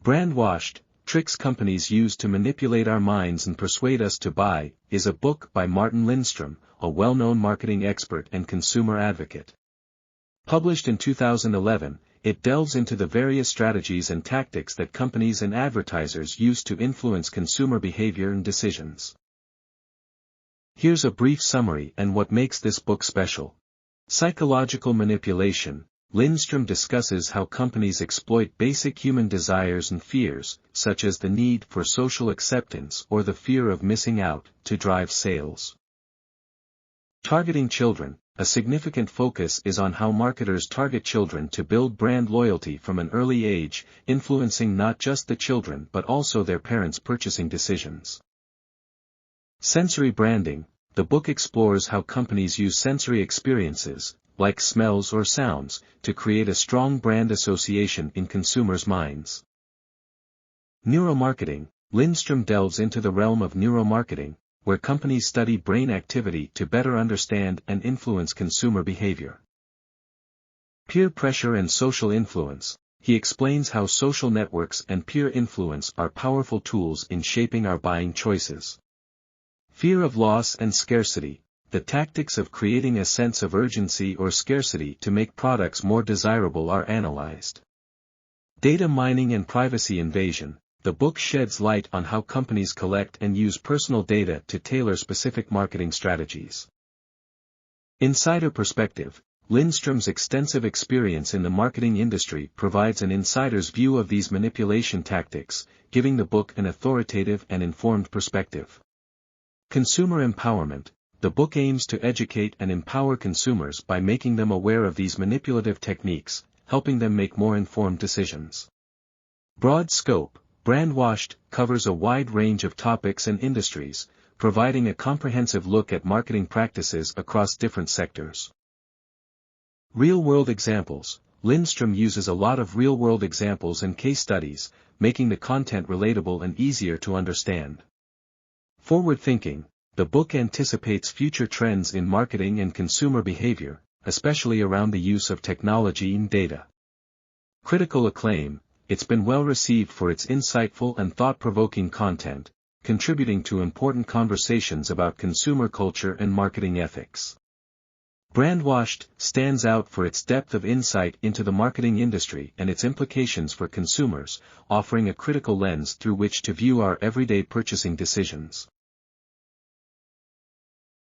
Brand-washed, tricks companies use to manipulate our minds and persuade us to buy, is a book by Martin Lindstrom, a well-known marketing expert and consumer advocate. Published in 2011, it delves into the various strategies and tactics that companies and advertisers use to influence consumer behavior and decisions. Here's a brief summary and what makes this book special. Psychological manipulation. Lindstrom discusses how companies exploit basic human desires and fears, such as the need for social acceptance or the fear of missing out, to drive sales. Targeting children. A significant focus is on how marketers target children to build brand loyalty from an early age, influencing not just the children but also their parents' purchasing decisions. Sensory branding. The book explores how companies use sensory experiences, like smells or sounds, to create a strong brand association in consumers' minds. Neuromarketing. Lindstrom delves into the realm of neuromarketing, where companies study brain activity to better understand and influence consumer behavior. Peer pressure and social influence. He explains how social networks and peer influence are powerful tools in shaping our buying choices. Fear of loss and scarcity. The tactics of creating a sense of urgency or scarcity to make products more desirable are analyzed. Data mining and privacy invasion. The book sheds light on how companies collect and use personal data to tailor specific marketing strategies. Insider perspective. Lindstrom's extensive experience in the marketing industry provides an insider's view of these manipulation tactics, giving the book an authoritative and informed perspective. Consumer empowerment. The book aims to educate and empower consumers by making them aware of these manipulative techniques, helping them make more informed decisions. Broad scope. Brand-washed covers a wide range of topics and industries, providing a comprehensive look at marketing practices across different sectors. Real-world examples. Lindstrom uses a lot of real-world examples and case studies, making the content relatable and easier to understand. Forward-thinking. The book anticipates future trends in marketing and consumer behavior, especially around the use of technology and data. Critical acclaim. It's been well received for its insightful and thought-provoking content, contributing to important conversations about consumer culture and marketing ethics. Brand-washed stands out for its depth of insight into the marketing industry and its implications for consumers, offering a critical lens through which to view our everyday purchasing decisions.